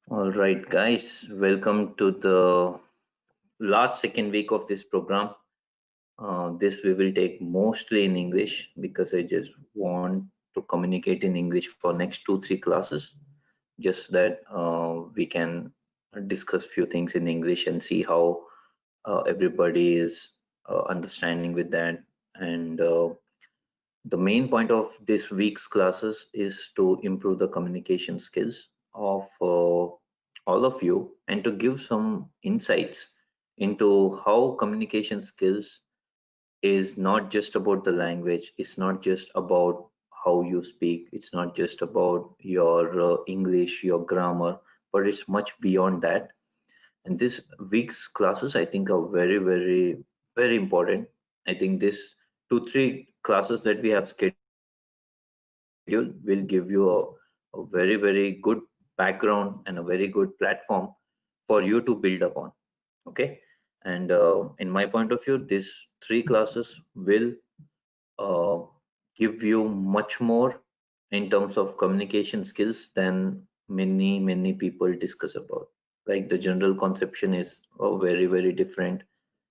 All right, guys, welcome to the last second week of this program. This we will take mostly in English because I just want to communicate in English for next 2-3 classes, just that we can discuss few things in English and see how everybody is understanding with that. And the main point of this week's classes is to improve the communication skills of all of you and to give some insights into how communication skills is not just about the language, it's not just about how you speak, it's not just about your English, your grammar, but it's much beyond that. And this week's classes, I think, are very, very, very important. I think this 2-3 classes that we have scheduled will give you a very, very good background and a very good platform for you to build upon. Okay. And in my point of view, these 3 classes will uh, give you much more in terms of communication skills than many people discuss about. Like the general conception is very, very different,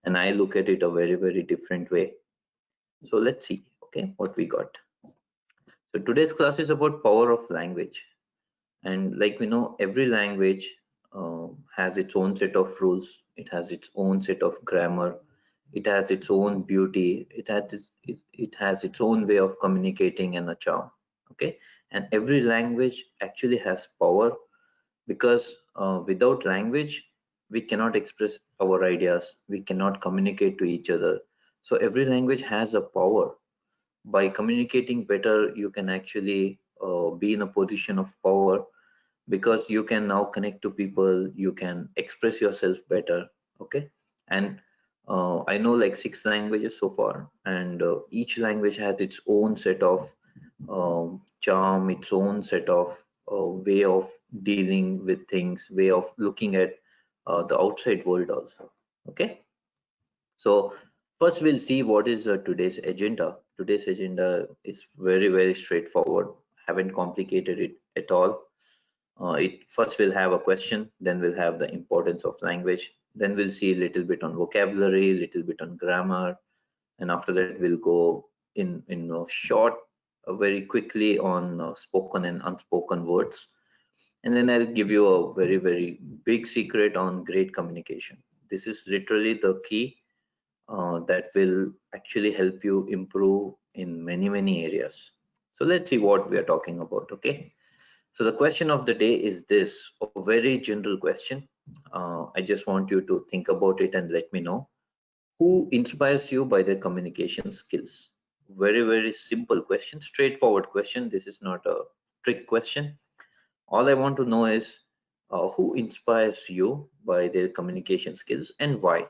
and I look at it a very, very different way. So let's see, okay, what we got. So today's class is about power of language. And like we know, every language has its own set of rules, it has its own set of grammar, it has its own beauty, it has its own way of communicating and a charm. Okay, and every language actually has power because without language, we cannot express our ideas, we cannot communicate to each other. So every language has a power. By communicating better, you can actually be in a position of power because you can now connect to people, you can express yourself better. Okay. And I know like 6 languages so far, and each language has its own set of charm, its own set of way of dealing with things, way of looking at the outside world also. Okay. So first we'll see what is today's agenda. Today's agenda is very, very straightforward. Haven't complicated it at all. It first we'll have a question, then we'll have the importance of language, then we'll see a little bit on vocabulary, a little bit on grammar, and after that we'll go in short, very quickly on spoken and unspoken words, and then I'll give you a very, very big secret on great communication. This is literally the key that will actually help you improve in many areas. So let's see what we are talking about. Okay. So the question of the day is this, a very general question. I just want you to think about it and let me know. Who inspires you by their communication skills? Very, very simple question, straightforward question. This is not a trick question. All I want to know is who inspires you by their communication skills and why?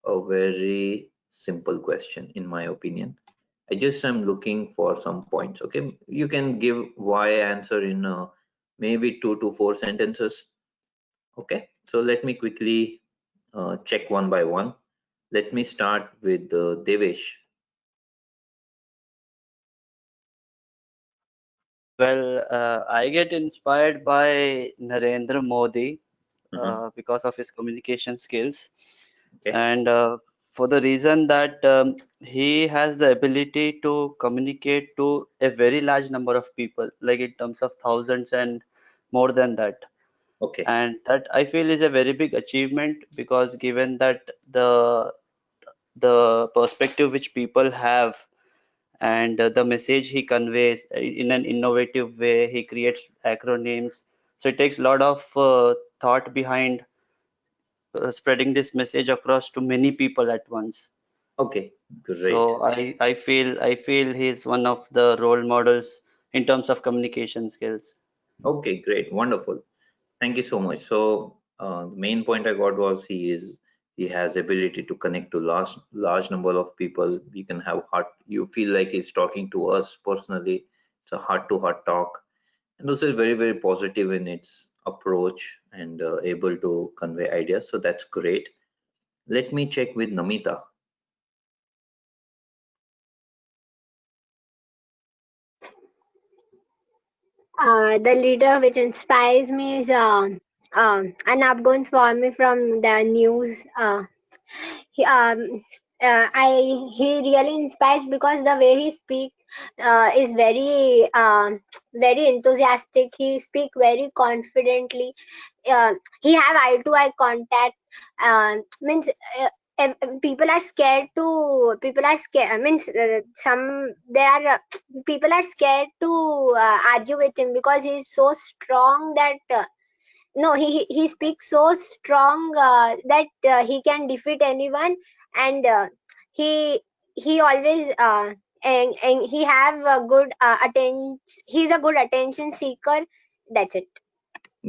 A very simple question, in my opinion. I just am looking for some points. Okay, you can give why answer in maybe 2 to 4 sentences. Okay, so let me quickly check one by one. Let me start with Devesh. I get inspired by Narendra Modi Mhm. because of his communication skills, Okay, and for the reason that he has the ability to communicate to a very large number of people, like in terms of thousands and more than that. okay, And that I feel is a very big achievement because given that the perspective which people have and the message he conveys in an innovative way. He creates acronyms, so it takes a lot of thought behind spreading this message across to many people at once. okay, great. So I feel he's one of the role models in terms of communication skills. Okay, great, wonderful. Thank you so much. So the main point I got was he has ability to connect to large number of people. We can have heart. You feel like he's talking to us personally. It's a heart to heart talk, and also very, very positive in its approach and able to convey ideas. So that's great. Let me check with Namita. The leader which inspires me is an upgoing for me from the news. He, he really inspires because the way he speaks is very very enthusiastic. He speak very confidently. uh, he have eye to eye contact. Means people are scared to people are scared means some there are people are scared to argue with him because he is so strong that no he speaks so strong that he can defeat anyone. And he always and he have a good attention. He's a good attention seeker. That's it.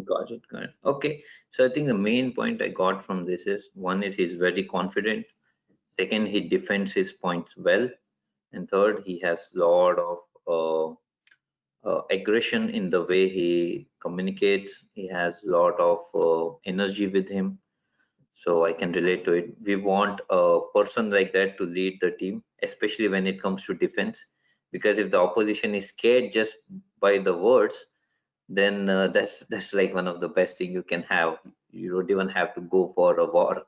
Got it. Got it. Okay. So I think the main point I got from this is one is he's very confident. Second, he defends his points well. And third, he has lot of aggression in the way he communicates. He has lot of energy with him. So I can relate to it. We want a person like that to lead the team, especially when it comes to defense. Because if the opposition is scared just by the words, then that's like one of the best thing you can have. You don't even have to go for a war.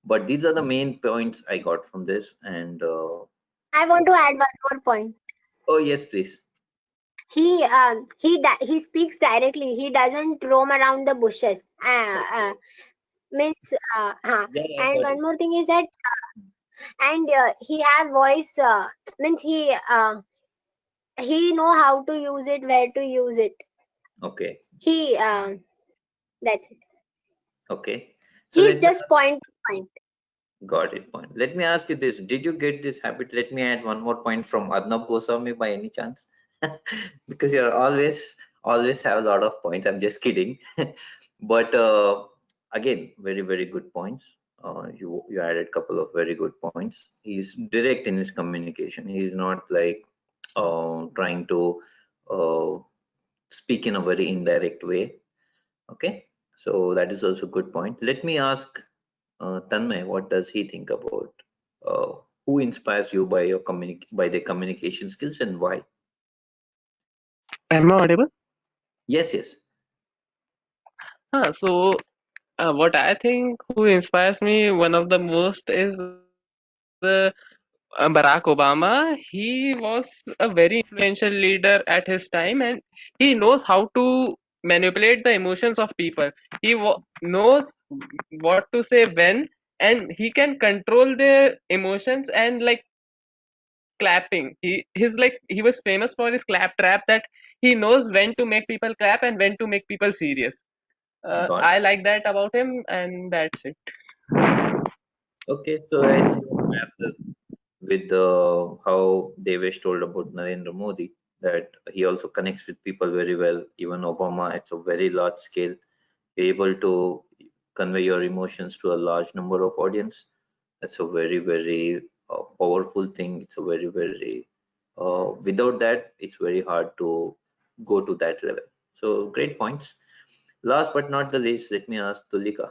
But these are the main points I got from this. And I want to add one more point. oh yes, please. He speaks directly. He doesn't roam around the bushes. Means Yeah, yeah, I and got one it. more thing is that and he have voice means he know how to use it, where to use it. Okay, He That's it. okay. So He's let me just point to point. got it point. Let me ask you this: did you get this habit? Let me add one more point from Arnab Goswami by any chance? Because you're always have a lot of points. I'm just kidding. But again, very very good points. You added couple of very good points. He's direct in his communication. He's not like trying to uh, speak in a very indirect way. Okay, so that is also good point. Let me ask Tanmay, what does he think about who inspires you by by their communication skills and why? Am I audible? Yes, yes. What I think who inspires me one of the most is Barack Obama. He was a very influential leader at his time, and he knows how to manipulate the emotions of people. Knows what to say when, and he can control their emotions and like clapping. He was famous for his clap trap that he knows when to make people clap and when to make people serious. I Got it. like that about him, and that's it. Okay, so I see a parallel with how Devesh told about Narendra Modi that he also connects with people very well. Even Obama, at a very large scale, able to convey your emotions to a large number of audience. That's a very very powerful thing. It's a very very without that it's very hard to go to that level. So great points. Last but not the least, let me ask Tulika.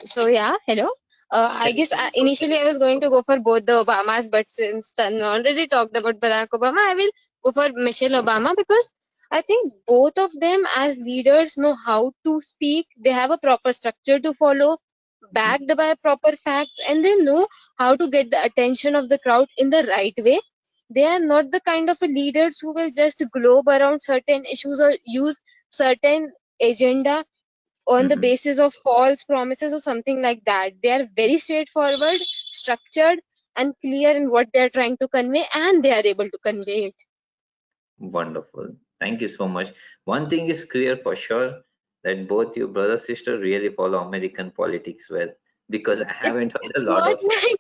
So yeah, hello. I guess initially I was going to go for both the Obamas, but since Tanvi already talked about Barack Obama, I will go for Michelle Obama because I think both of them as leaders know how to speak. They have a proper structure to follow, Mhm. backed by proper facts, and they know how to get the attention of the crowd in the right way. They are not the kind of a leaders who will just globe around certain issues or use certain agenda on the Mhm. basis of false promises or something like that. They are very straightforward, structured, and clear in what they are trying to convey, and they are able to convey it. Wonderful. Thank you so much. One thing is clear for sure that both you brother sister really follow American politics well because I haven't heard a It's lot not of.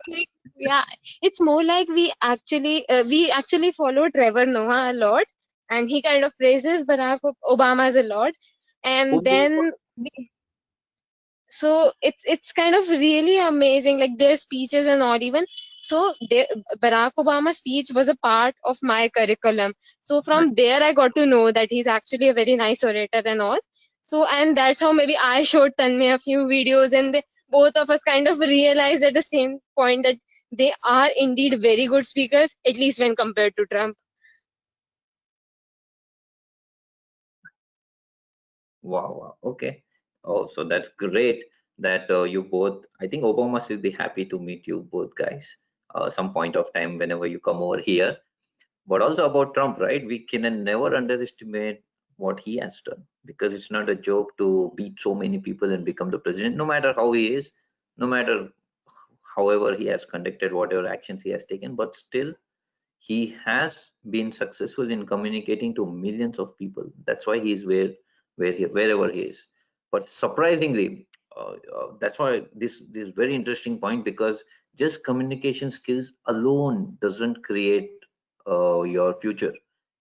like yeah, it's more like we actually follow Trevor Noah a lot, and he kind of praises Barack Obama a lot, and then so it's kind of really amazing, like their speeches and all. Even so their, Barack Obama's speech was a part of my curriculum, so from there I got to know that he's actually a very nice orator and all. So and that's how maybe I showed Tanmay a few videos, and both of us kind of realized at the same point that they are indeed very good speakers, at least when compared to Trump. Wow, wow. Okay. Oh, so that's great that you both, I think Obama will be happy to meet you both guys some point of time whenever you come over here. But also about Trump, right? We can never underestimate what he has done, because it's not a joke to beat so many people and become the president, no matter how he is, no matter however he has conducted, whatever actions he has taken, but still he has been successful in communicating to millions of people. That's why he is wherever he is. But surprisingly, that's why this very interesting point, because just communication skills alone doesn't create your future.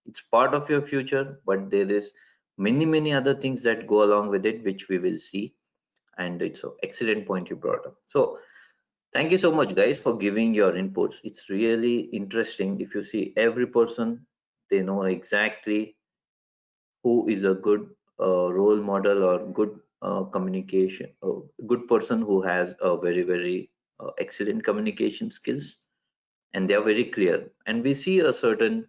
It's part of your future, but there is many other things that go along with it, which we will see. And it's an excellent point you brought up. So thank you so much, guys, for giving your inputs. It's really interesting. If you see every person, they know exactly who is a good role model or good communication, good person who has a very excellent communication skills, and they are very clear. And we see a certain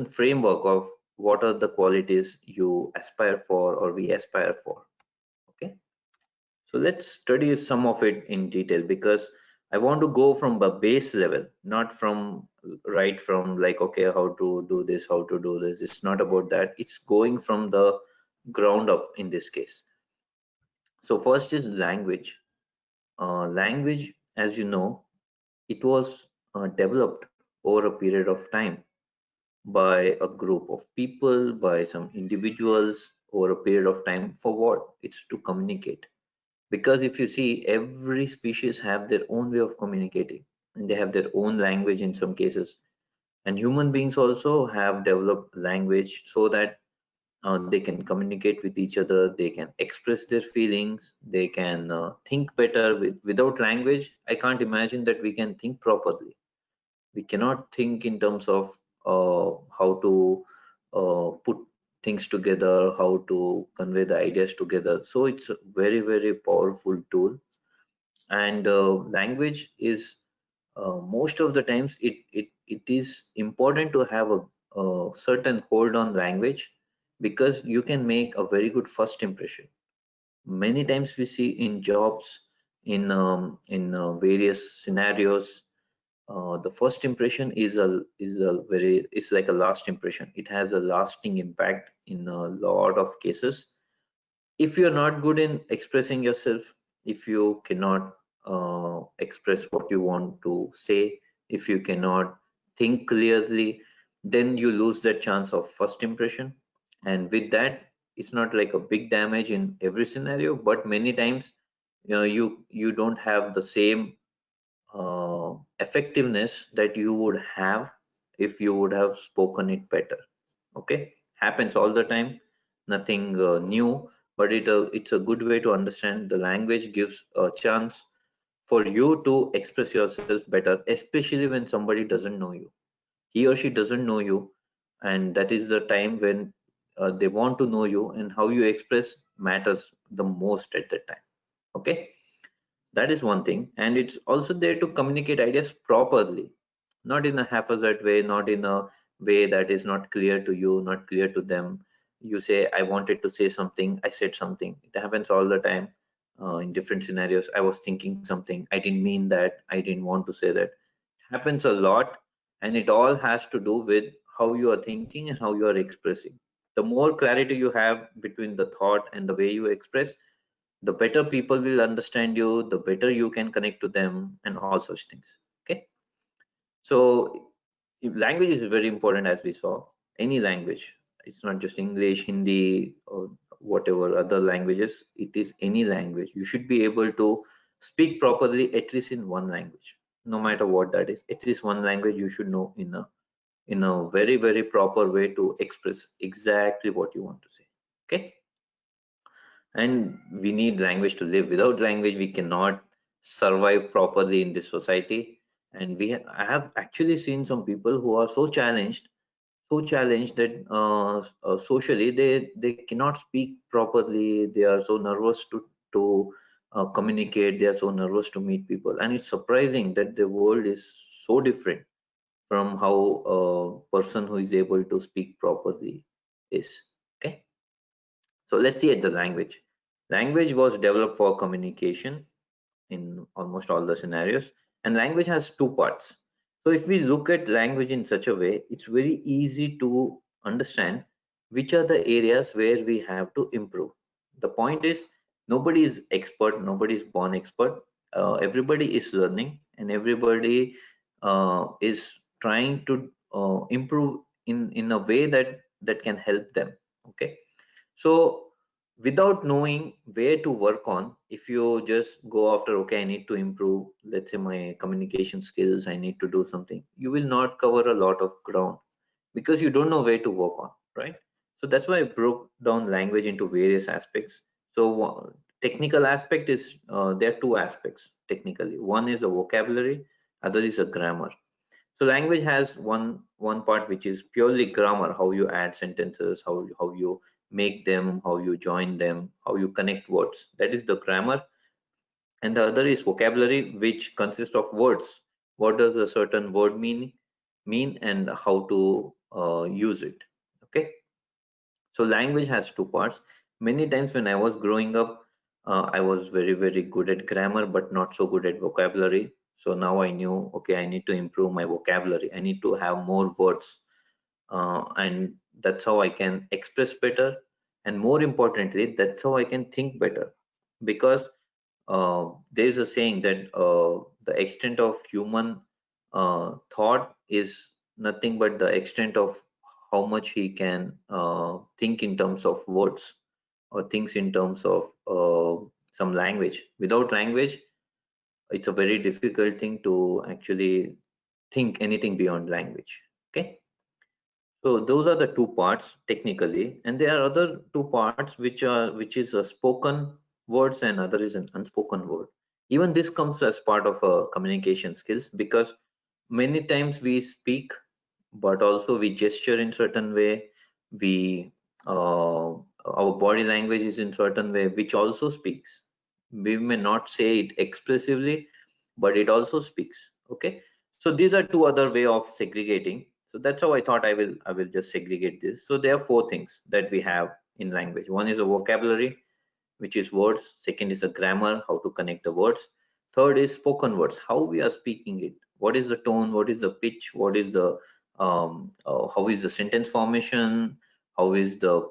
framework of what are the qualities you aspire for or we aspire for. Okay. So let's study some of it in detail, because I want to go from the base level, not from right from like, okay, how to do this, how to do this. It's not about that. It's going from the ground up in this case. So first is language. Language, as you know, it was developed over a period of time by a group of people, by some individuals over a period of time. For what? It's to communicate. Because if you see, every species have their own way of communicating, and they have their own language in some cases. And human beings also have developed language so that they can communicate with each other, they can express their feelings, they can think better. Without language, I can't imagine that we can think properly. We cannot think in terms of how to put things together, how to convey the ideas together. So it's a very powerful tool. And language is most of the times it is important to have a certain hold on language, because you can make a very good first impression. Many times we see in jobs, in various scenarios, the first impression is a very, it's like a last impression. It has a lasting impact in a lot of cases. If you're not good in expressing yourself, if you cannot express what you want to say, if you cannot think clearly, then you lose that chance of first impression. And with that, it's not like a big damage in every scenario, but many times, you don't have the same effectiveness that you would have if you would have spoken it better. Okay, happens all the time, nothing new. But it's a good way to understand the language gives a chance for you to express yourself better, especially when somebody doesn't know you, he or she doesn't know you. And that is the time when they want to know you, and how you express matters the most at that time. Okay, that is one thing. And it's also there to communicate ideas properly, not in a haphazard way, not in a way that is not clear to you, not clear to them. You say, I wanted to say something, I said something. It happens all the time. In different scenarios, I was thinking something, I didn't mean that, I didn't want to say that. Happens a lot. And it all has to do with how you are thinking and how you are expressing. The more clarity you have between the thought and the way you express, the better people will understand you, the better you can connect to them, and all such things. Okay, so language is very important, as we saw. Any language, it's not just English, Hindi, or whatever other languages. It is any language. You should be able to speak properly, at least in one language, no matter what that is. At least one language you should know in a very proper way to express exactly what you want to say. Okay, and we need language to live. Without language, we cannot survive properly in this society. And I have actually seen some people who are so challenged that socially they cannot speak properly. They are so nervous to communicate. They are so nervous to meet people. And it's surprising that the world is so different from how a person who is able to speak properly is. Okay, So let's see at the language. Language was developed for communication in almost all the scenarios, and language has two parts. So if we look at language in such a way, it's very easy to understand which are the areas where we have to improve. The point is, nobody is expert, nobody is born expert. Everybody is learning, and everybody is trying to improve in a way that can help them. Okay, so without knowing where to work on, if you just go after, okay, I need to improve, let's say, my communication skills, I need to do something, you will not cover a lot of ground because you don't know where to work on, right? So that's why I broke down language into various aspects. So technical aspect is, there are two aspects technically. One is a vocabulary, other is a grammar. So language has one part which is purely grammar, how you add sentences, how you make them, how you join them, how you connect words. That is the grammar. And the other is vocabulary, which consists of words. What does a certain word mean, and how to use it. Okay. So language has two parts. Many times when I was growing up, I was very good at grammar, but not so good at vocabulary. So now I knew, okay, I need to improve my vocabulary. I need to have more words, and that's how I can express better. And more importantly, that's how I can think better. Because there is a saying that the extent of human thought is nothing but the extent of how much he can think in terms of words, or thinks in terms of some language. Without language, it's a very difficult thing to actually think anything beyond language. Okay, so those are the two parts technically, and there are other two parts which is a spoken words and other is an unspoken word. Even this comes as part of communication skills, because many times we speak, but also we gesture in certain way. We our body language is in certain way, which also speaks. We may not say it expressively, but it also speaks. Okay, so these are two other way of segregating. So that's how I thought I will just segregate this. So there are four things that we have in language. One is a vocabulary, which is words. Second is a grammar, how to connect the words. Third is spoken words, how we are speaking it. What is the tone? What is the pitch? What is the how is the sentence formation? How is the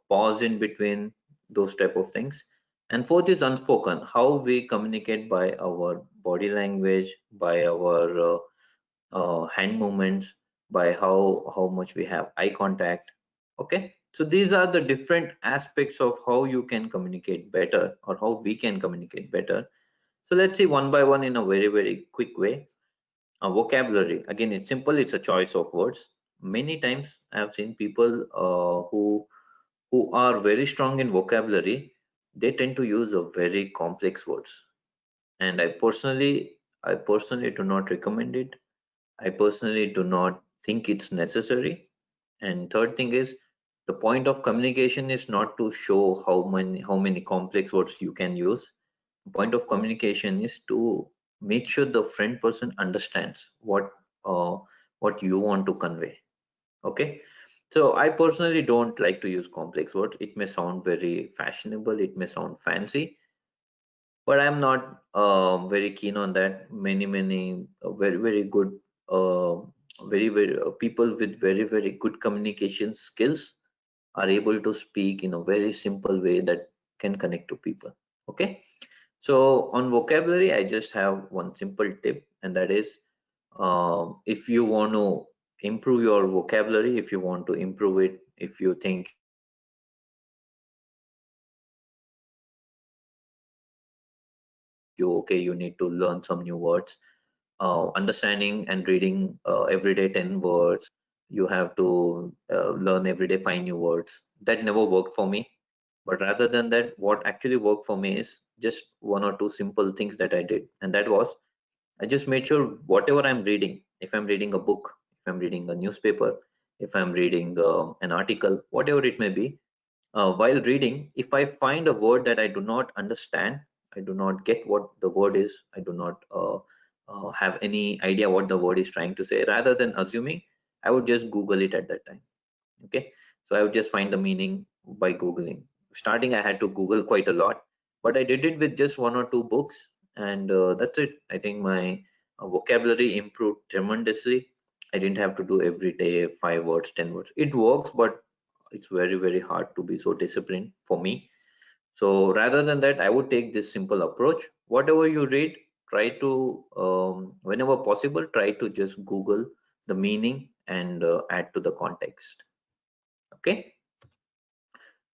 pause in between? Those type of things. And fourth is unspoken, how we communicate by our body language, by our hand movements, by how much we have eye contact. Okay, so these are the different aspects of how you can communicate better, or how we can communicate better. So let's see one by one in a very quick way. A vocabulary, again, it's simple. It's a choice of words. Many times I have seen people who are very strong in vocabulary, they tend to use a very complex words, and I personally do not recommend it. I personally do not think it's necessary. And third thing is, the point of communication is not to show how many complex words you can use. The point of communication is to make sure the friend person understands uh, what you want to convey. Okay. So I personally don't like to use complex words. It may sound very fashionable, it may sound fancy, but I'm not very keen on that. Many very good, uh, very people with very good communication skills are able to speak in a very simple way that can connect to people. Okay, so on vocabulary, I just have one simple tip, and that is, if you want to improve your vocabulary, if you want to improve it, if you think you okay, you need to learn some new words, understanding and reading everyday 10 words, you have to learn every day 5 new words. That never worked for me. But rather than that, what actually worked for me is just one or two simple things that I did, and that was, I just made sure whatever I'm reading, if I'm reading a book, if I'm reading a newspaper, if I'm reading an article, whatever it may be, while reading, if I find a word that I do not understand, I do not get what the word is, I do not have any idea what the word is trying to say, rather than assuming, I would just Google it at that time. Okay, so I would just find the meaning by Googling. starting I had to Google quite a lot, but I did it with just 1 or 2 books, and that's it. I think my vocabulary improved tremendously. I didn't have to do every day 5 words, 10 words. It works, but it's very, very hard to be so disciplined for me. So rather than that, I would take this simple approach. Whatever you read, try to, whenever possible, try to just Google the meaning and add to the context. Okay.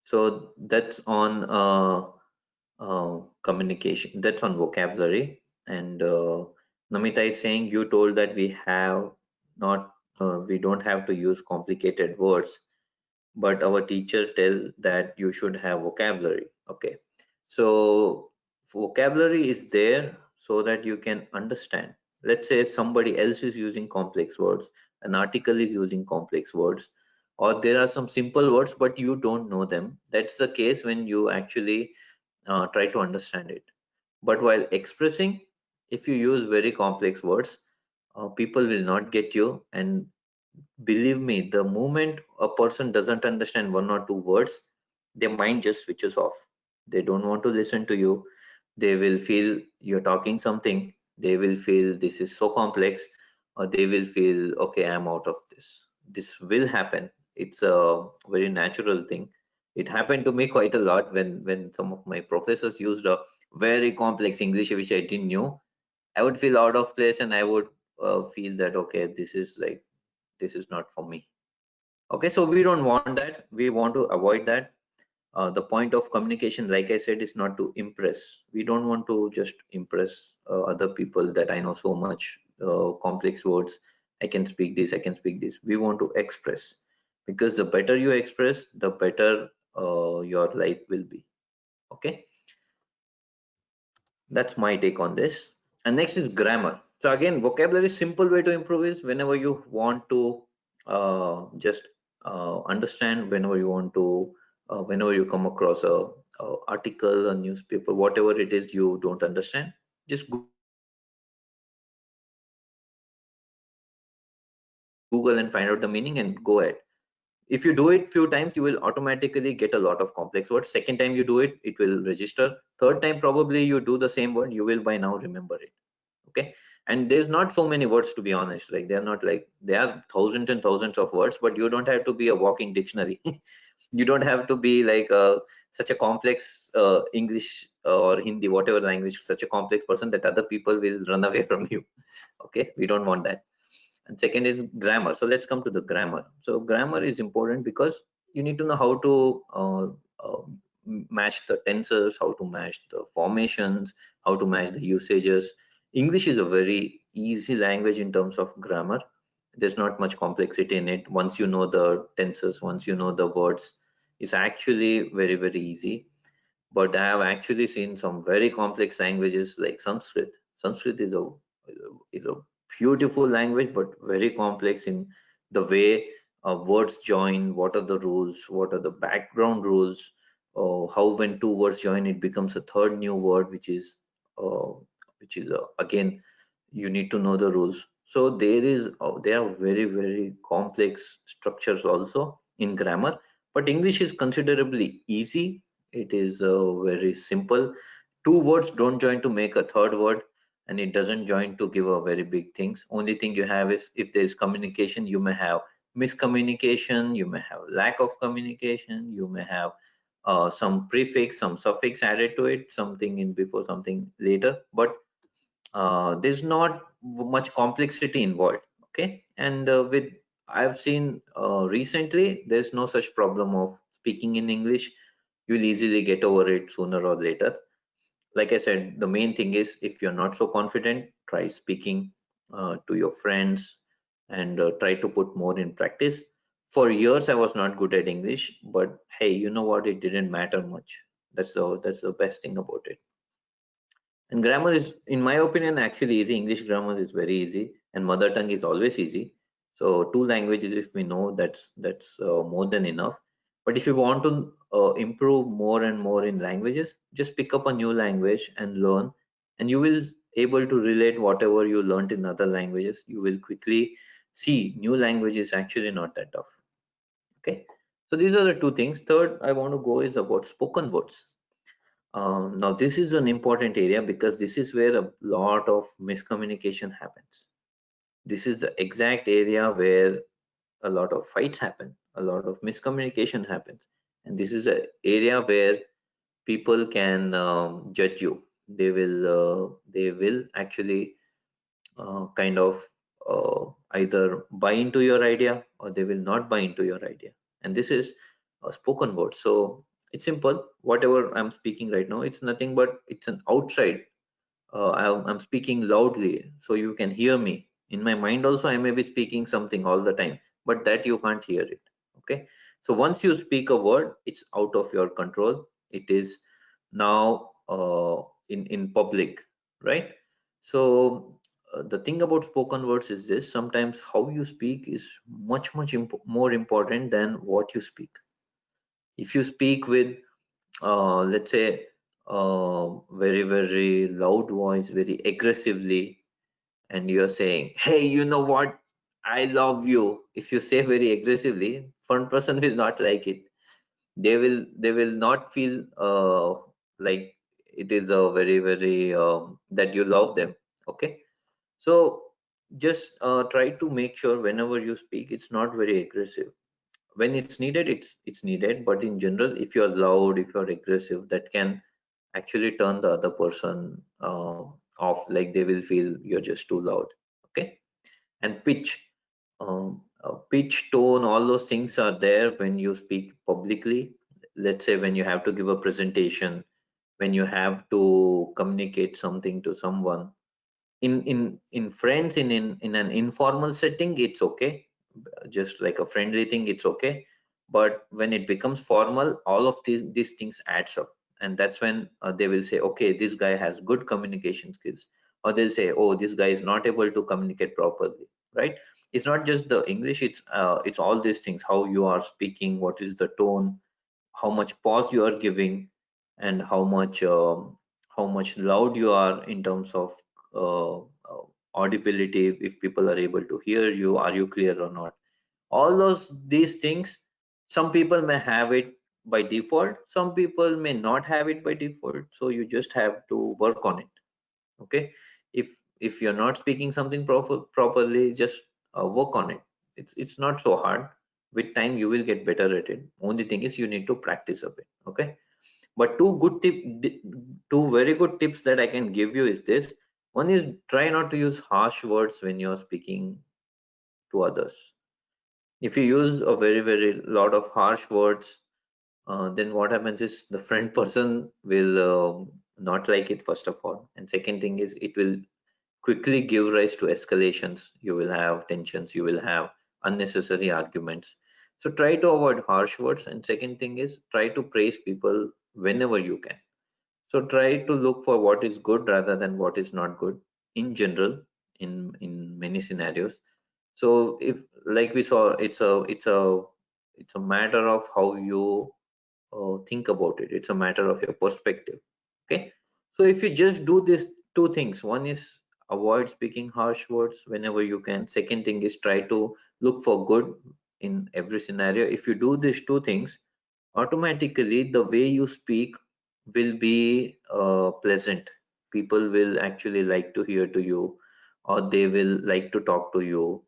So that's on communication. That's on vocabulary. And Namita is saying you told that we have not, we don't have to use complicated words, but our teacher tell that you should have vocabulary. Okay, so vocabulary is there so that you can understand. Let's say somebody else is using complex words, an article is using complex words, or there are some simple words but you don't know them. That's the case when you actually try to understand it. But while expressing, if you use very complex words, people will not get you. And believe me, the moment a person doesn't understand 1 or 2 words, their mind just switches off. They don't want to listen to you. They will feel you're talking something. They will feel this is so complex, or they will feel, okay, I'm out of this. This will happen. It's a very natural thing. It happened to me quite a lot when some of my professors used a very complex English which I didn't know. I would feel out of place, and I would feel that, okay, this is not for me. Okay, so we don't want that. We want to avoid that. The point of communication, like I said, is not to impress. We don't want to just impress other people that I know so much complex words. I can speak this, I can speak this. We want to express, because the better you express, the better your life will be. Okay, that's my take on this. And next is grammar. So again, vocabulary, simple way to improve is whenever you want to just understand, whenever you want to, whenever you come across a article, a newspaper, whatever it is you don't understand, just Google and find out the meaning and go ahead. If you do it few times, you will automatically get a lot of complex words. Second time you do it, it will register. Third time, probably you do the same word, you will by now remember it. Okay, and there's not so many words, to be honest. Like they're not like, there are thousands and thousands of words, but you don't have to be a walking dictionary. You don't have to be like such a complex English or Hindi, whatever language, such a complex person that other people will run away from you. Okay, we don't want that. And second is grammar. So let's come to the grammar. So grammar is important because you need to know how to match the tenses, how to match the formations, how to match the usages. English is a very easy language in terms of grammar. There's not much complexity in it. Once you know the tenses, once you know the words, it's actually very, very easy. But I have actually seen some very complex languages like Sanskrit. Sanskrit is a beautiful language, but very complex in the way words join. What are the rules? What are the background rules? How when 2 words join, it becomes a third new word, uh, again, you need to know the rules. So there are very, very complex structures also in grammar. But English is considerably easy. It is very simple. 2 words don't join to make a third word, and it doesn't join to give a very big things. Only thing you have is, if there is communication, you may have miscommunication, you may have lack of communication, you may have some prefix, some suffix added to it, something in before, something later. But there's not much complexity involved. Okay, and with I've seen recently, there's no such problem of speaking in English. You'll easily get over it sooner or later. Like I said, the main thing is, if you're not so confident, try speaking to your friends, and try to put more in practice. For years I was not good at English, but hey, you know what, it didn't matter much. That's the best thing about it. And grammar is, in my opinion, actually easy. English grammar is very easy, and mother tongue is always easy. So two languages, if we know, that's more than enough. But if you want to improve more and more in languages, just pick up a new language and learn, and you will able to relate whatever you learned in other languages. You will quickly see new language is actually not that tough. Okay, So these are the two things. Third I want to go is about spoken words. Now this is an important area because this is where a lot of miscommunication happens. This is the exact area where a lot of fights happen, a lot of miscommunication happens, and this is an area where people can judge you. They will actually kind of either buy into your idea or they will not buy into your idea. And this is a spoken word. So it's simple. Whatever I'm speaking right now, it's nothing but it's an outside. I'm speaking loudly so you can hear me. In my mind also, I may be speaking something all the time, but that you can't hear it. Okay. So once you speak a word, it's out of your control. It is now in public, right? So the thing about spoken words is this: sometimes how you speak is much more important than what you speak. If you speak with let's say very loud voice, very aggressively, and you're saying, hey, you know what, I love you. If you say very aggressively, front person will not like it. They will not feel like it is a very that you love them. Okay. So just try to make sure whenever you speak it's not very aggressive. When it's needed, it's needed, but in general, if you're loud, if you're aggressive, that can actually turn the other person off, like they will feel you're just too loud. Okay. And pitch, tone, all those things are there when you speak publicly. Let's say when you have to give a presentation, when you have to communicate something to someone, in friends, in an informal setting, it's okay, just like a friendly thing, it's okay. But when it becomes formal, all of these things adds up, and that's when they will say, okay, this guy has good communication skills, or they'll say, oh, this guy is not able to communicate properly, right? It's not just the English, it's all these things: how you are speaking, what is the tone, how much pause you are giving, and how much loud you are in terms of audibility, if people are able to hear you, are you clear or not. All these things, some people may have it by default, some people may not have it by default, so you just have to work on it. Okay. If you're not speaking something properly, just work on it. It's not so hard. With time you will get better at it. Only thing is you need to practice a bit. Okay. But two very good tips that I can give you is this: one is, try not to use harsh words when you're speaking to others. If you use a very lot of harsh words, then what happens is the front person will not like it, first of all, and second thing is it will quickly give rise to escalations. You will have tensions, you will have unnecessary arguments. So try to avoid harsh words, and second thing is, try to praise people whenever you can. So try to look for what is good rather than what is not good in general, in many scenarios. So if, like we saw, it's a matter of how you think about it. It's a matter of your perspective. Okay. So if you just do these two things, one is avoid speaking harsh words whenever you can. Second thing is, try to look for good in every scenario. If you do these two things, automatically the way you speak will be pleasant. People will actually like to hear to you, or they will like to talk to you,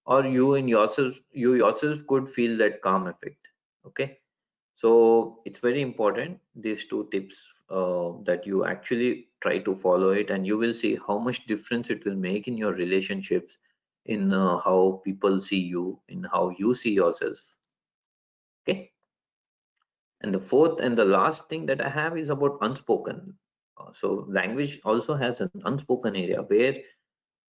or you yourself could feel that calm effect. Okay. So it's very important, these two tips, that you actually try to follow it, and you will see how much difference it will make in your relationships, in how people see you, in how you see yourself. Okay. And the fourth and the last thing that I have is about unspoken. So language also has an unspoken area where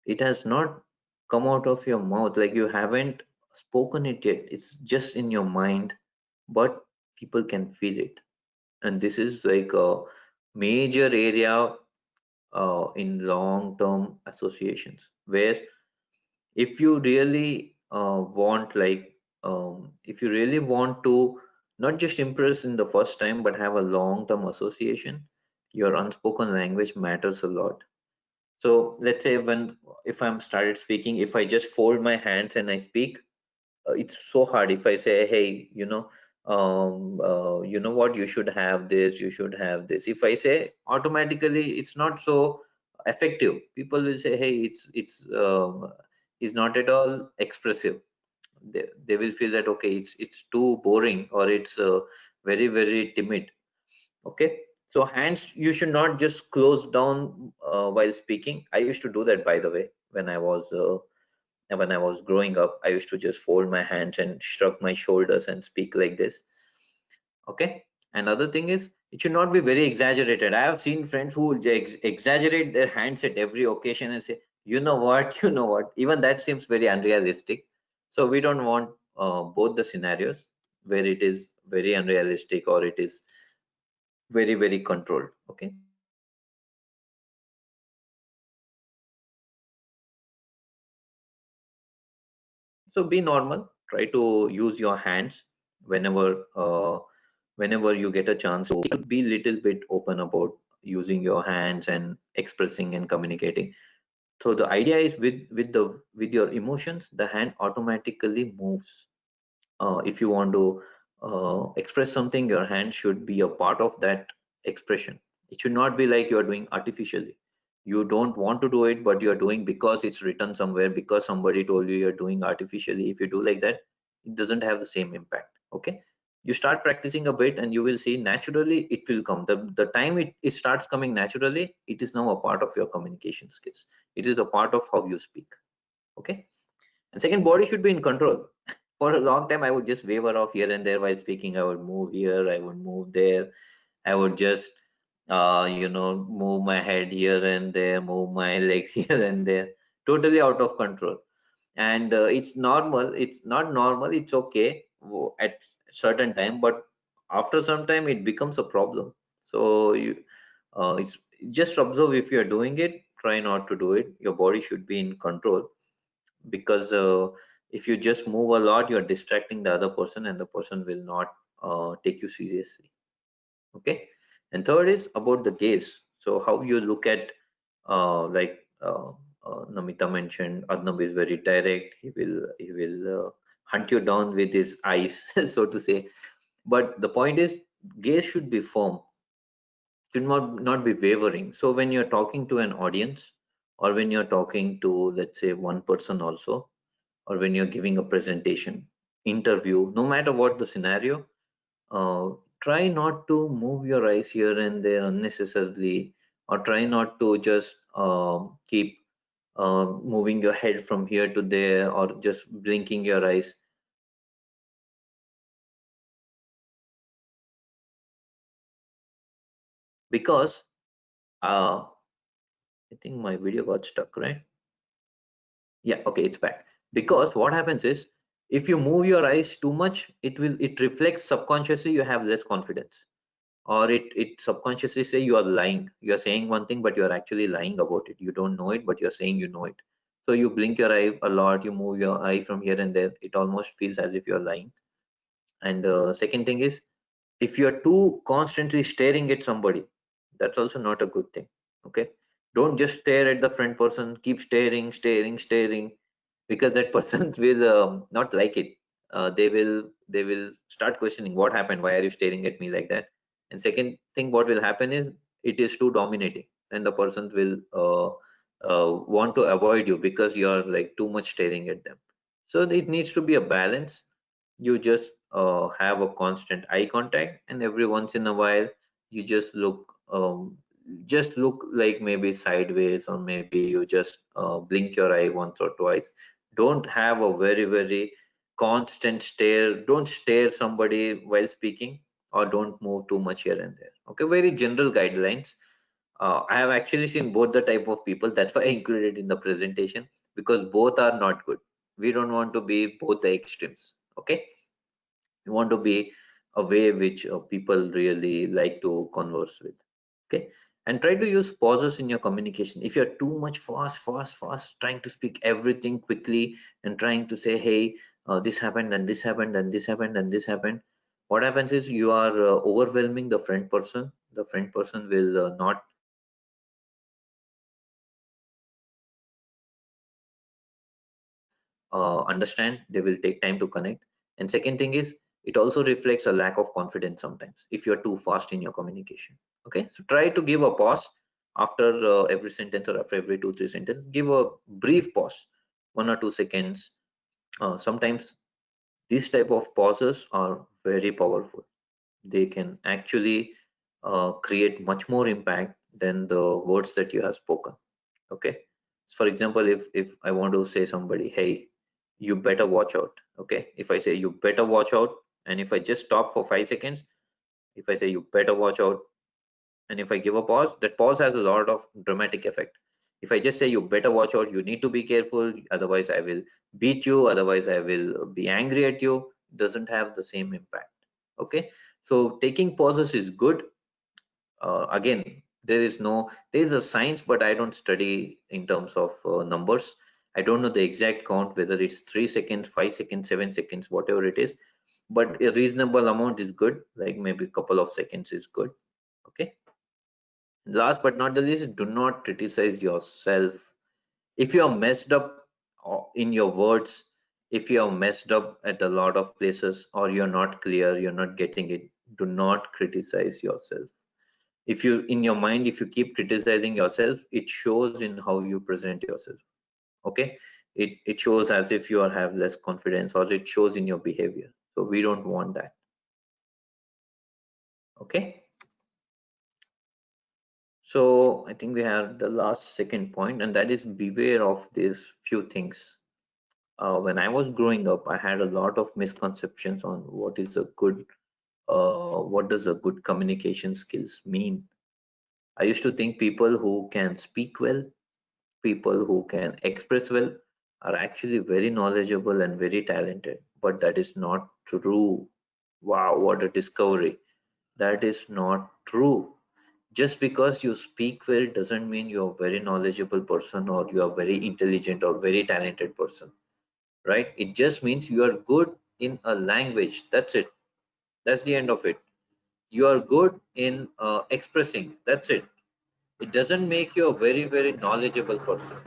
it has not come out of your mouth, like you haven't spoken it yet. It's just in your mind, but people can feel it. And this is like a major area in long-term associations, where if you really if you really want to not just impress in the first time but have a long-term association, your unspoken language matters a lot. So let's say, if I'm started speaking, if I just fold my hands and I speak, it's so hard. If I say, hey, you know what, you should have this, you should have this. If I say, automatically it's not so effective. People will say, hey, it's not at all expressive. They will feel that, okay, it's too boring, or it's very very timid. Okay, so hands, you should not just close down while speaking. I used to do that, by the way, when I was growing up. I used to just fold my hands and shrug my shoulders and speak like this. Okay. Another thing is, it should not be very exaggerated. I have seen friends who exaggerate their hands at every occasion and say, you know what, you know what. Even that seems very unrealistic. So we don't want both the scenarios where it is very unrealistic or it is very very controlled. Okay, so be normal. Try to use your hands whenever whenever you get a chance to be little bit open about using your hands and expressing and communicating. So the idea is, with your emotions, the hand automatically moves. If you want to express something, your hand should be a part of that expression. It should not be like you're doing artificially. You don't want to do it, but you're doing because it's written somewhere, because somebody told you you're doing artificially. If you do like that, it doesn't have the same impact. Okay, you start practicing a bit and you will see naturally it will come. The time it starts coming naturally, it is now a part of your communication skills. It is a part of how you speak. Okay, and second, body should be in control. For a long time, I would just waver off here and there while speaking. I would move here, I would move there, I would just, move my head here and there, move my legs here and there, totally out of control. And it's normal. It's not normal. It's okay at certain time, but after some time, it becomes a problem. So it's just observe if you are doing it. Try not to do it. Your body should be in control, because if you just move a lot, you're distracting the other person and the person will not take you seriously. Okay, and third is about the gaze. So how you look at, like Namita mentioned, Adnab is very direct. He will hunt you down with his eyes, so to say. But the point is, gaze should be firm, should not be wavering. So when you're talking to an audience, or when you're talking to, let's say, one person also, or when you're giving a presentation, interview, no matter what the scenario, uh, try not to move your eyes here and there unnecessarily, or try not to just keep moving your head from here to there, or just blinking your eyes. Because I think my video got stuck, right? Yeah, okay, it's back. Because what happens is, if you move your eyes too much, it reflects subconsciously you have less confidence, or it subconsciously say you are lying. You are saying one thing, but you are actually lying about it. You don't know it, but you're saying you know it. So you blink your eye a lot, you move your eye from here and there, it almost feels as if you're lying. And second thing is, if you're too constantly staring at somebody, that's also not a good thing. Okay, don't just stare at the front person, keep staring, because that person will not like it. They will start questioning what happened, why are you staring at me like that. And second thing, what will happen is, it is too dominating, and the person will want to avoid you because you are like too much staring at them. So it needs to be a balance. You just have a constant eye contact, and every once in a while you just look like maybe sideways, or maybe you just blink your eye once or twice. Don't have a very very constant stare. Don't stare somebody while speaking, or don't move too much here and there. Okay, very general guidelines. I have actually seen both the type of people. That's why I included in the presentation, because both are not good. We don't want to be both the extremes. Okay, we want to be a way which people really like to converse with. Okay, and try to use pauses in your communication. If you're too much fast trying to speak everything quickly, and trying to say, hey, this happened and this happened and this happened and this happened, what happens is, you are overwhelming the front person. The front person will not understand. They will take time to connect. And second thing is, It also reflects a lack of confidence sometimes if you're too fast in your communication. Okay, so try to give a pause after every sentence, or after every 2 3 sentences, give a brief pause, 1 or 2 seconds. Sometimes these type of pauses are very powerful. They can actually create much more impact than the words that you have spoken. Okay, for example, if I want to say somebody, hey, you better watch out. Okay, if I say you better watch out, and if I just stop for 5 seconds, if I say you better watch out, and if I give a pause, that pause has a lot of dramatic effect. If I just say you better watch out, you need to be careful, otherwise I will beat you, otherwise I will be angry at you, doesn't have the same impact. Okay, so taking pauses is good. Again, there is a science, but I don't study in terms of numbers. I don't know the exact count, whether it's 3 seconds, 5 seconds, 7 seconds, whatever it is, but a reasonable amount is good, like maybe a couple of seconds is good. Okay, last but not the least, do not criticize yourself. If you are messed up in your words, if you are messed up at a lot of places, or you're not clear, you're not getting it, do not criticize yourself. If you, in your mind, if you keep criticizing yourself, it shows in how you present yourself. Okay, it shows as if you are have less confidence, or it shows in your behavior, so we don't want that. Okay, so I think we have the last second point, and that is beware of these few things. When I was growing up, I had a lot of misconceptions on what does a good communication skills mean. I used to think people who can speak well, people who can express well, are actually very knowledgeable and very talented, but that is not true. Wow, what a discovery! That is not true. Just because you speak well doesn't mean you're a very knowledgeable person, or you are very intelligent or very talented person, right? It just means you are good in a language. That's it. That's the end of it. You are good in expressing. That's it. It doesn't make you a very, very knowledgeable person.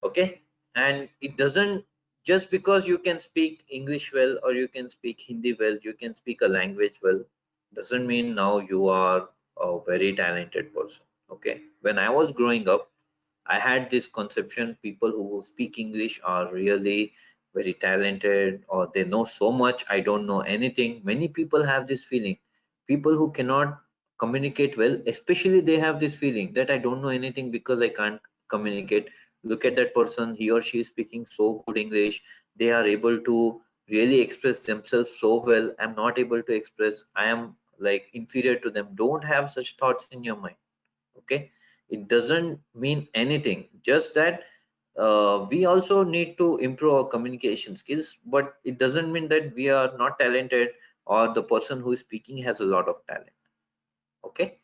Okay, and it doesn't, just because you can speak English well, or you can speak Hindi well, you can speak a language well, doesn't mean now you are a very talented person. Okay, when I was growing up, I had this conception people who speak English are really very talented, or they know so much, I don't know anything. Many people have this feeling. People who cannot communicate well, especially, they have this feeling that I don't know anything because I can't communicate. Look at that person, he or she is speaking so good English. They are able to really express themselves so well. I'm not able to express. I am like inferior to them. Don't have such thoughts in your mind. Okay, it doesn't mean anything, just that we also need to improve our communication skills, but it doesn't mean that we are not talented, or the person who is speaking has a lot of talent. Okay,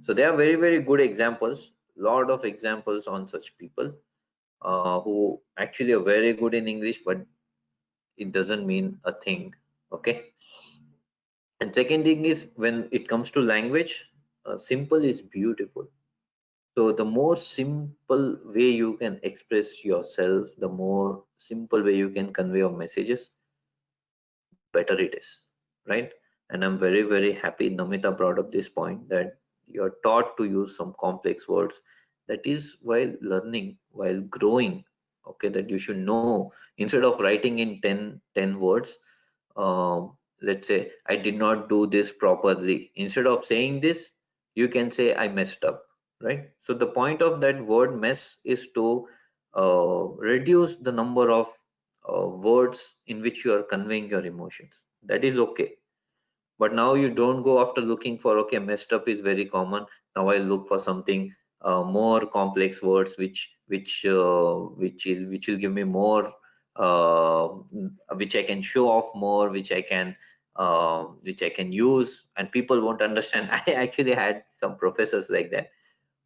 so there are very, very good examples, lot of examples on such people who actually are very good in English, but it doesn't mean a thing. Okay, and second thing is, when it comes to language, simple is beautiful. So the more simple way you can express yourself, the more simple way you can convey your messages, better it is, right? And I'm very, very happy Namita brought up this point, that you're taught to use some complex words. That is while learning, while growing. Okay, that you should know, instead of writing in 10 words, let's say, I did not do this properly. Instead of saying this, you can say I messed up, right? So the point of that word mess is to reduce the number of words in which you are conveying your emotions. That is okay. But now you don't go after looking for, okay, messed up is very common, now I look for something more complex words, which will give me more, uh, which I can show off more, which I can use, and people won't understand. I actually had some professors like that,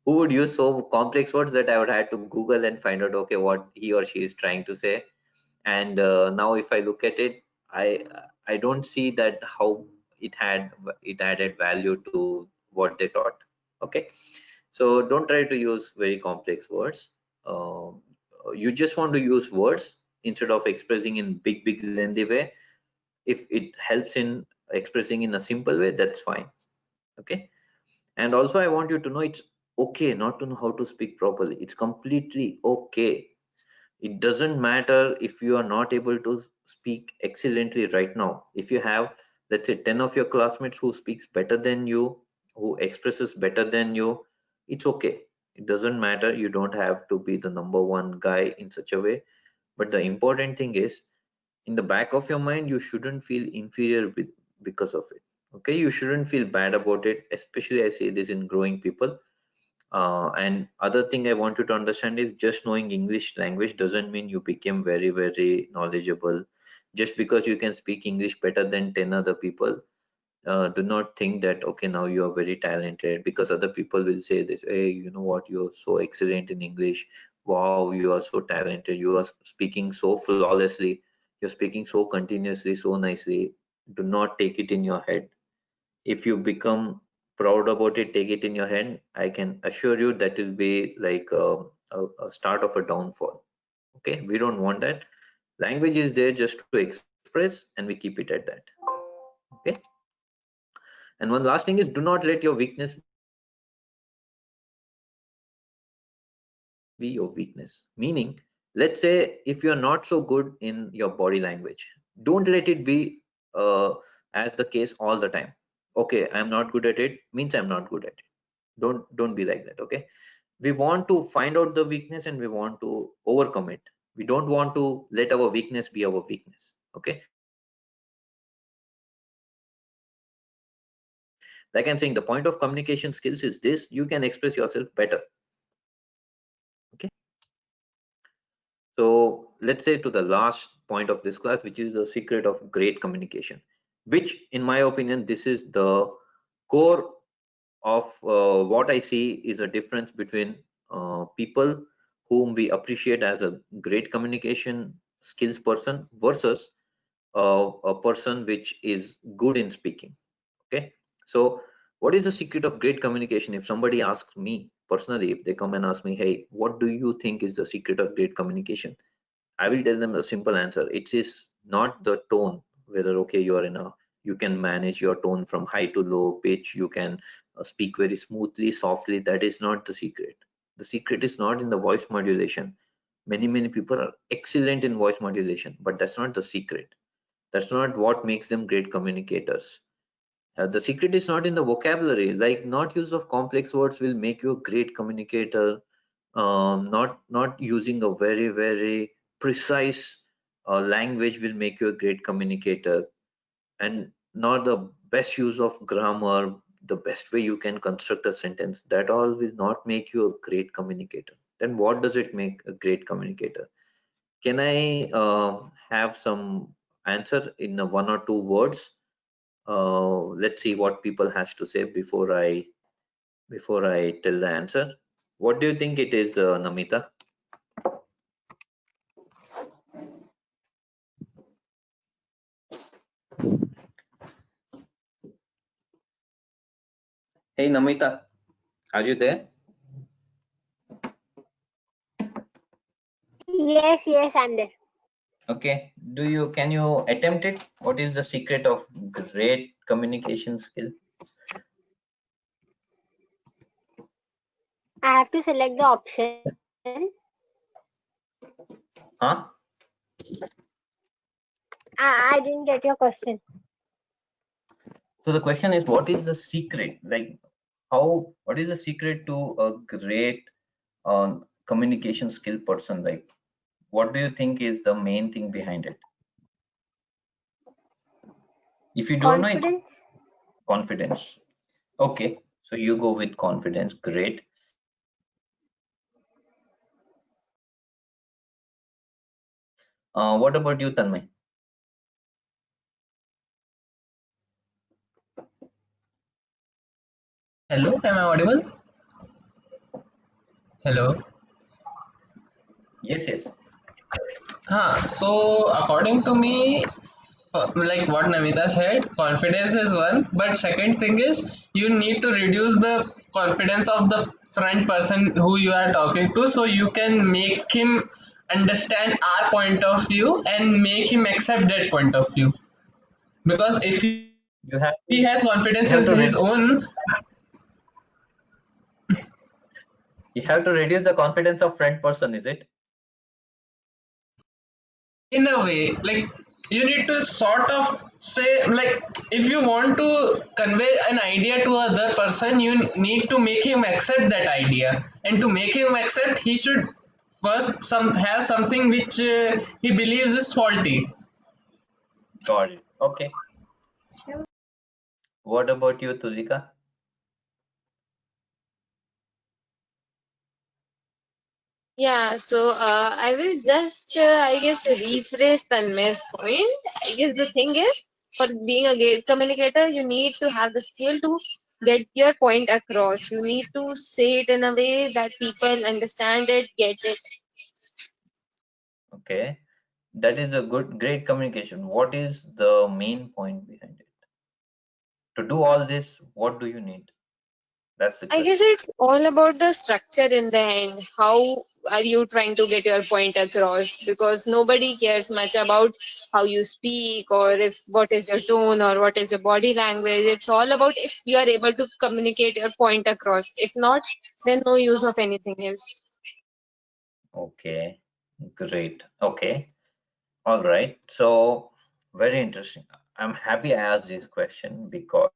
who would use so complex words that I would have to Google and find out, okay, what he or she is trying to say. And now if I look at it, I don't see that how it added value to what they taught. Okay, so don't try to use very complex words. You just want to use words instead of expressing in big lengthy way. If it helps in expressing in a simple way, that's fine. Okay. And also I want you to know it's okay not to know how to speak properly. It's completely okay. It doesn't matter if you are not able to speak excellently right now. If you have, let's say, 10 of your classmates who speaks better than you, who expresses better than you, it's okay. It doesn't matter. You don't have to be the number one guy in such a way. But the important thing is, in the back of your mind, you shouldn't feel inferior because of it. Okay, you shouldn't feel bad about it. Especially I say this in growing people. And other thing I want you to understand is, just knowing English language doesn't mean you became very knowledgeable. Just because you can speak English better than 10 other people, do not think that okay, now you are very talented, because other people will say this, hey, you know what, you're so excellent in English. Wow, you are so talented. You are speaking so flawlessly. You're speaking so continuously, so nicely. Do not take it in your head. If you become proud about it, take it in your head, I can assure you that will be like a start of a downfall. Okay, we don't want that. Language is there just to express, and we keep it at that. Okay. And one last thing is, do not let your weakness be your weakness. Meaning, let's say if you're not so good in your body language, don't let it be as the case all the time. Okay, I'm not good at it means I'm not good at it. Don't be like that. Okay, we want to find out the weakness and we want to overcome it. We don't want to let our weakness be our weakness. Okay, like I'm saying, the point of communication skills is this: you can express yourself better. Okay. So let's say to the last point of this class, which is the secret of great communication, which in my opinion, this is the core of what I see is a difference between people whom we appreciate as a great communication skills person versus a person which is good in speaking. Okay. So what is the secret of great communication? If somebody asks me personally, if they come and ask me, hey, what do you think is the secret of great communication? I will tell them a simple answer. It is not the tone, whether okay, you are in a, you can manage your tone from high to low pitch, you can speak very smoothly, softly. That is not the secret. The secret is not in the voice modulation. Many people are excellent in voice modulation, but that's not the secret. That's not what makes them great communicators. The secret is not in the vocabulary. Like, not use of complex words will make you a great communicator. Not using a very precise language will make you a great communicator. And not the best use of grammar, the best way you can construct a sentence, that all will not make you a great communicator. Then what does it make a great communicator? Can I have some answer in one or two words? Let's see what people has to say before I tell the answer. What do you think it is, Namita? Hey, Namita, are you there? Yes, I'm there. Okay. Can you attempt it? What is the secret of great communication skill? I have to select the option. Huh? I didn't get your question. So the question is, what is the secret? Like, what is the secret to a great communication skill person? Like, what do you think is the main thing behind it? If you don't know, it's Confidence. confidence. Okay, so you go with confidence. Great. What about you, Tanmay? Hello, am I audible? Hello. Yes. So according to me, like what Namita said, confidence is one, but second thing is you need to reduce the confidence of the front person who you are talking to, so you can make him understand our point of view and make him accept that point of view. Because if he has You have confidence to in his you have to own, reduce you have to reduce the confidence of friend person, is it? in a way, like you need to sort of say, like if you want to convey an idea to other person, you need to make him accept that idea, and to make him accept, he should first some have something which he believes is faulty. Got it. Okay. What about you, Tulika? Yeah, so I will just, I guess, rephrase Tanmay's point. I guess the thing is, for being a great communicator, you need to have the skill to get your point across. You need to say it in a way that people understand it, get it. Okay. That is a great communication. What is the main point behind it? To do all this, what do you need? That's the I guess question. it's all about the structure in the end. How are you trying to get your point across? Because nobody cares much about how you speak or if what is your tone or what is your body language. It's all about if you are able to communicate your point across. If not, then no use of anything else. Okay. Great. Okay. All right. So very interesting. I'm happy I asked this question because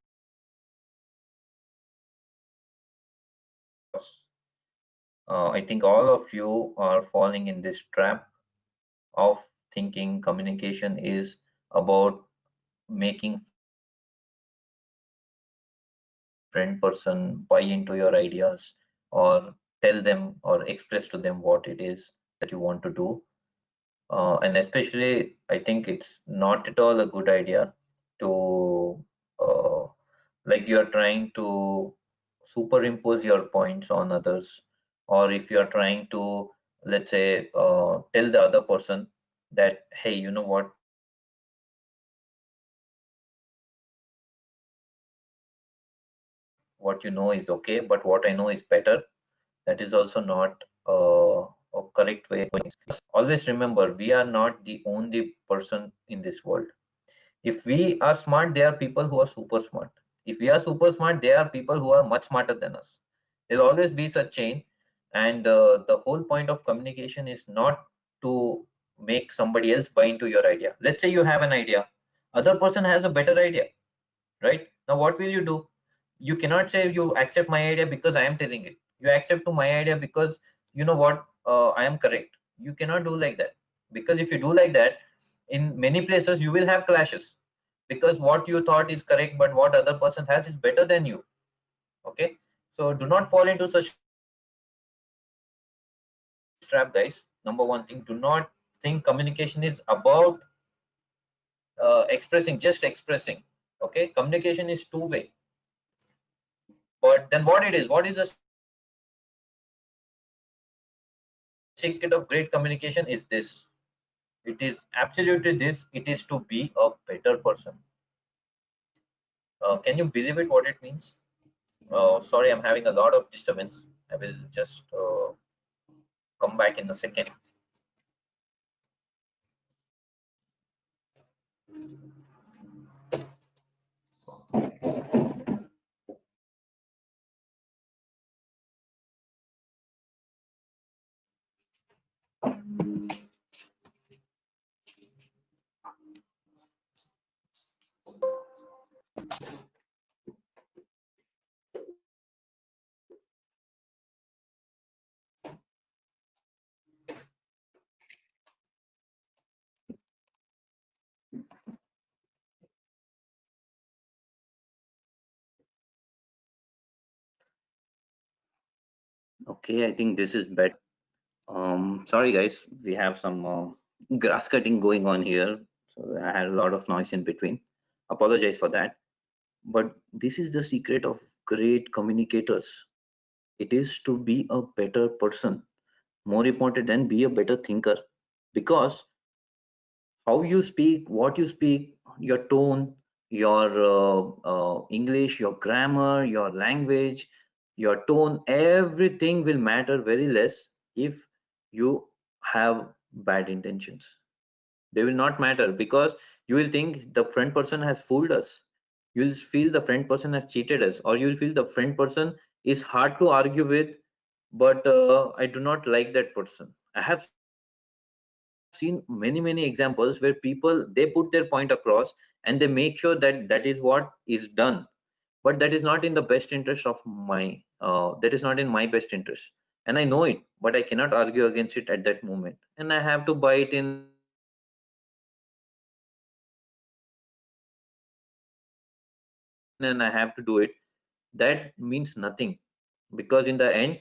I think all of you are falling in this trap of thinking communication is about making friend person buy into your ideas or tell them or express to them what it is that you want to do. And especially, I think it's not at all a good idea to like you're trying to superimpose your points on others, or if you're trying to, let's say, tell the other person that, hey, you know what, what you know is okay, but what I know is better. That is also not a correct way. Always remember, we are not the only person in this world. If we are smart, there are people who are super smart. If we are super smart, there are people who are much smarter than us. There will always be such chain, and the whole point of communication is not to make somebody else buy into your idea. Let's say you have an idea, other person has a better idea, right? Now, what will you do? You cannot say you accept my idea because I am telling it. You accept to my idea because you know what, I am correct. You cannot do like that, because if you do like that, in many places you will have clashes, because what you thought is correct but what other person has is better than you. Okay, so do not fall into such trap, guys. Number one thing, do not think communication is about expressing, just expressing. Okay, communication is two-way. But then what is the secret of great communication is this: it is absolutely this, it is to be a better person. Can you believe it what it means? Sorry, I'm having a lot of disturbance. I will just come back in a second. Okay, I think this is better. Sorry guys, we have some grass cutting going on here, so I had a lot of noise in between. Apologize for that. But this is the secret of great communicators. It is to be a better person, more important than be a better thinker. Because how you speak, what you speak, your tone, your English, your grammar, your language, your tone, everything will matter very less if you have bad intentions. They will not matter, because you will think the friend person has fooled us. You will feel the friend person has cheated us, or you will feel the friend person is hard to argue with, but I do not like that person. I have seen many examples where people, they put their point across and they make sure that that is what is done, but that is not in the best interest of that is not in my best interest, and I know it, but I cannot argue against it at that moment, and I have to buy it in another way, or I have to say it in another way, and I have to do it. That means nothing, because in the end,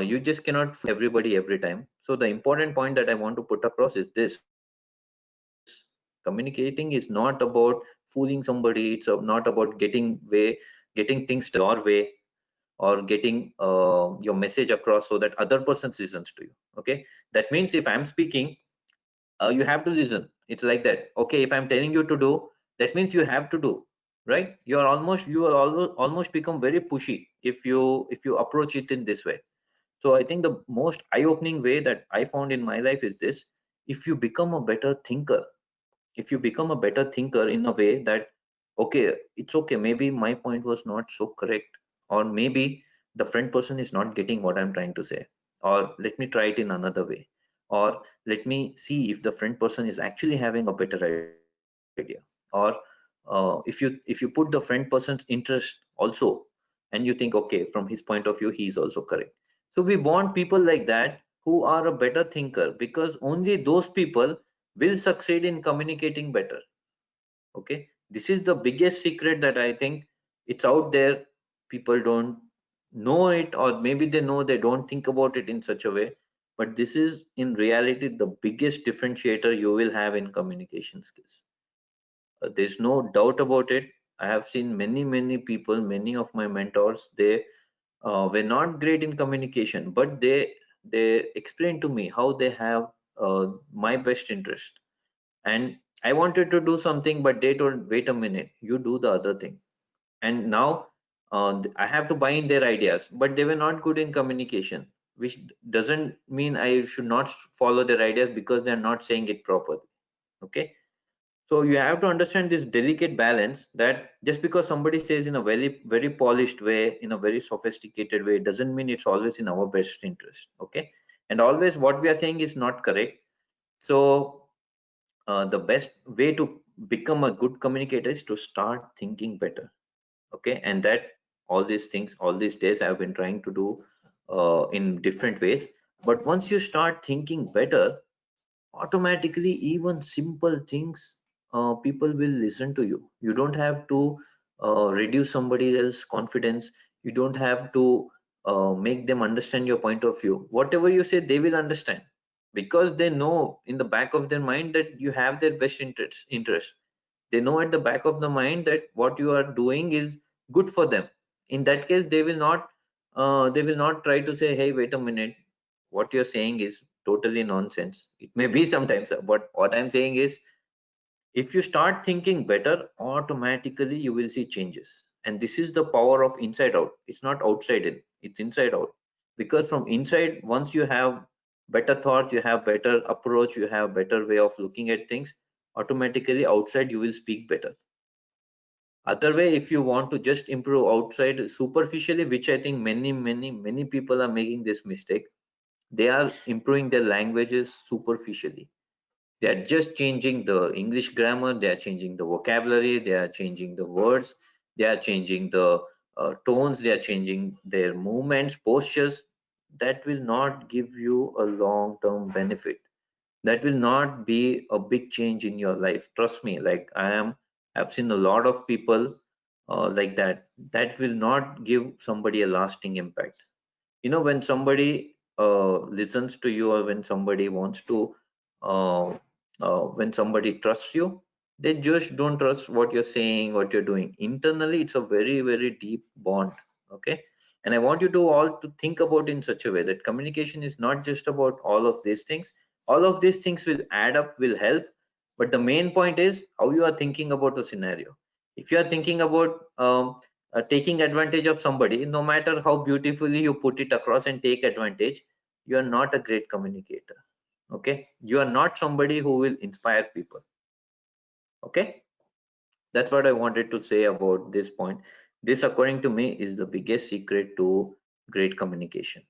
you just cannot fool everybody every time. So the important point that I want to put across is this: communicating is not about fooling somebody. It's not about getting things done your way, or getting your message across so that other person listens to you. Okay, that means if I'm speaking, you have to listen. It's like that. Okay, if I'm telling you to do, that means you have to do, right? You are almost become very pushy if you approach it in this way. So I think the most eye-opening way that I found in my life is this: if you become a better thinker, if you become a better thinker in a way that, okay, it's okay, maybe my point was not so correct, or maybe the friend person is not getting what I'm trying to say, or let me try it in another way, or let me see if the friend person is actually having a better idea, or if you put the friend person's interest also, and you think, okay, from his point of view he is also correct. So we want people like that, who are a better thinker, because only those people will succeed in communicating better. Okay, this is the biggest secret that I think it's out there. People don't know it, or maybe they know, they don't think about it in such a way, but this is in reality the biggest differentiator you will have in communication skills. There's no doubt about it. I have seen many people, many of my mentors, they were not great in communication, but they explained to me how they have my best interest, and I wanted to do something, but they told, wait a minute, you do the other thing. And now I have to buy in their ideas, but they were not good in communication, which doesn't mean I should not follow their ideas because they're not saying it properly. Okay, so you have to understand this delicate balance, that just because somebody says in a very polished way, in a very sophisticated way, doesn't mean it's always in our best interest. Okay, and always what we are saying is not correct. So the best way to become a good communicator is to start thinking better. Okay, and that all these things, all these days I've been trying to do in different ways. But once you start thinking better, automatically even simple things, people will listen to you. You don't have to reduce somebody else's confidence. You don't have to make them understand your point of view. Whatever you say, they will understand, because they know in the back of their mind that you have their best interest. They know at the back of the mind that what you are doing is good for them. In that case, they will not try to say, hey, wait a minute, what you're saying is totally nonsense. It may be sometimes, but what I'm saying is, if you start thinking better, automatically you will see changes. And this is the power of inside out. It's not outside in, it's inside out. Because from inside, once you have better thoughts, you have better approach, you have better way of looking at things, automatically outside you will speak better. Other way, if you want to just improve outside superficially, which I think many people are making this mistake, they are improving their languages superficially. They are just changing the English grammar, they are changing the vocabulary, they are changing the words, they are changing the tones, they are changing their movements, postures. That will not give you a long term benefit. That will not be a big change in your life. Trust me, like I've seen a lot of people like that. That will not give somebody a lasting impact. When somebody listens to you, or when somebody wants to uh, when somebody trusts you, they just don't trust what you're saying, what you're doing. Internally, it's a very deep bond. Okay, and I want you to all to think about in such a way that communication is not just about all of these things. All of these things will add up, will help, but the main point is how you are thinking about a scenario. If you are thinking about taking advantage of somebody, no matter how beautifully you put it across and take advantage, you are not a great communicator. Okay, you are not somebody who will inspire people. Okay, that's what I wanted to say about this point. This, according to me, is the biggest secret to great communication.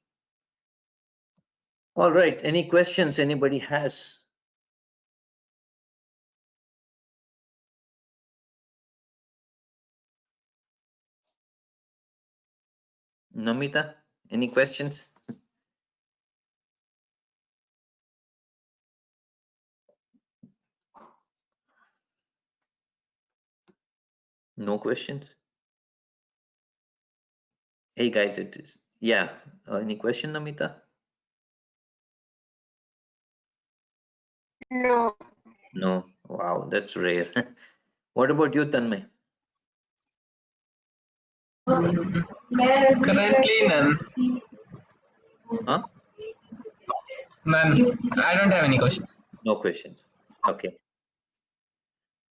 All right, any questions anybody has? Namita, any questions? No questions? Hey guys, it is. Yeah, any question, Namita? No. No. Wow, that's rare. What about you, Tanmay? Currently, none. Huh? None. I don't have any questions. No questions. Okay,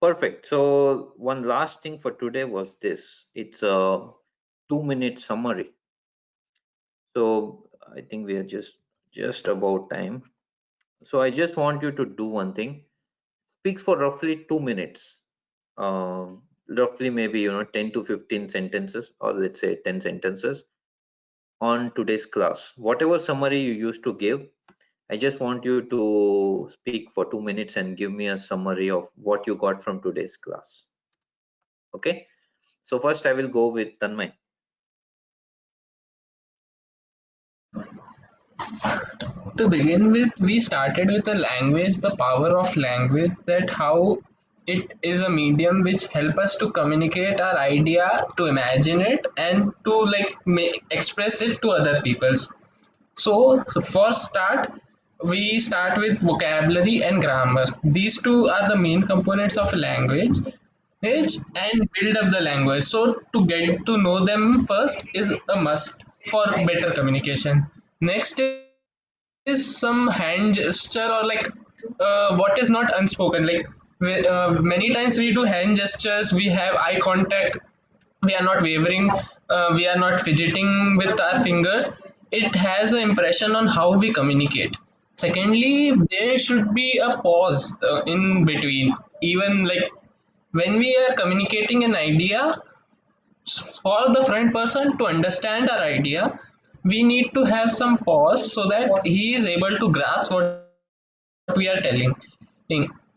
perfect. So one last thing for today was this. It's a 2-minute summary. So I think we are just about time. So I just want you to do one thing. Speak for roughly 2 minutes. Roughly maybe 10 to 15 sentences, or let's say 10 sentences on today's class. Whatever summary you used to give, I just want you to speak for 2 minutes and give me a summary of what you got from today's class. Okay. So first I will go with Tanmay. To begin with, we started with the language, the power of language, that how it is a medium which help us to communicate our idea, to imagine it, and to like express it to other peoples. So for start, we start with vocabulary and grammar. These two are the main components of a language, and build up the language. So to get to know them first is a must for better communication. Next is some hand gesture, or like what is not unspoken. Like many times we do hand gestures, we have eye contact, we are not wavering, we are not fidgeting with our fingers. It has an impression on how we communicate. Secondly, there should be a pause in between. Even like when we are communicating an idea, for the front person to understand our idea, we need to have some pause so that he is able to grasp what we are telling.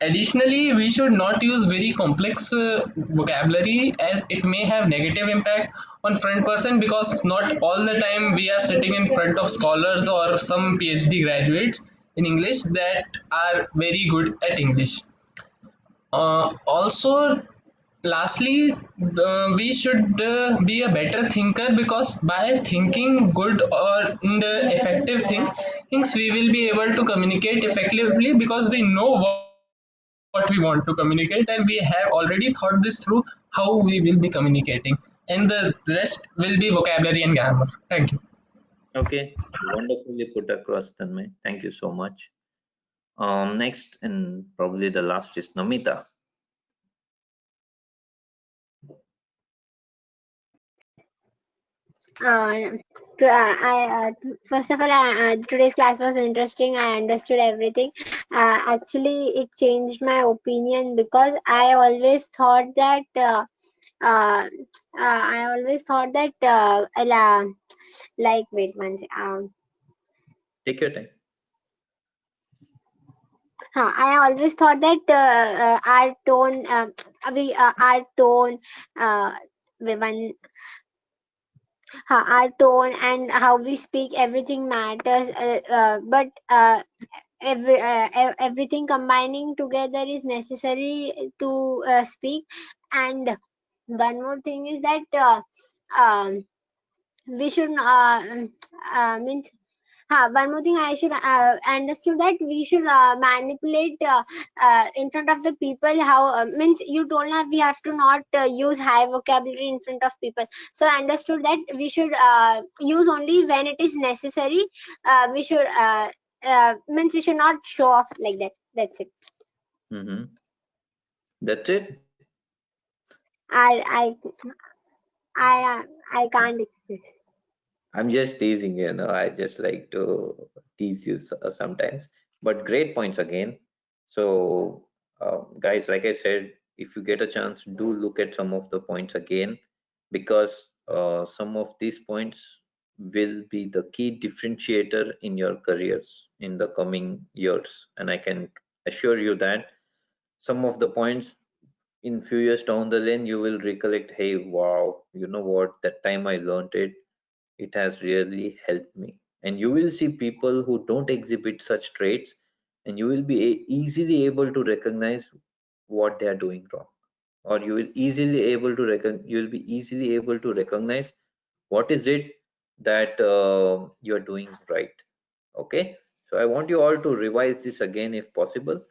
Additionally, we should not use very complex vocabulary, as it may have negative impact on front person, because not all the time we are sitting in front of scholars or some PhD graduates in English that are very good at English. Also, lastly, we should be a better thinker, because by thinking good or effective things, we will be able to communicate effectively, because we know what we want to communicate, and we have already thought this through how we will be communicating. And the rest will be vocabulary and grammar. Thank you. Okay, wonderfully put across, Tanmay. Thank you so much. Next and probably the last is Namita. Uh, First of all, today's class was interesting. I understood everything. Actually, it changed my opinion, because uh, I always thought that like wait one sec, Take your time. I always thought that our tone, our tone, uh, one our tone and how we speak, everything matters. But everything combining together is necessary to speak. And one more thing is that we should means one more thing I should understood, that we should manipulate in front of the people. How means you told us we have to not use high vocabulary in front of people. So I understood that we should use only when it is necessary. We should means we should not show off like that. That's it. Mm-hmm. That's it. I I I can't express. I'm just teasing, I just like to tease you sometimes. But great points again. So guys, like I said, if you get a chance, do look at some of the points again, because some of these points will be the key differentiator in your careers in the coming years. And I can assure you that some of the points in few years down the lane, you will recollect, hey, wow, you know what, that time I learned it, it has really helped me. And you will see people who don't exhibit such traits, and you will be easily able to recognize what they are doing wrong, or you will be easily able to recognize what is it that you are doing right. Okay, so I want you all to revise this again if possible,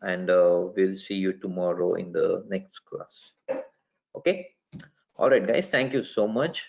and we'll see you tomorrow in the next class. Okay, all right guys, thank you so much.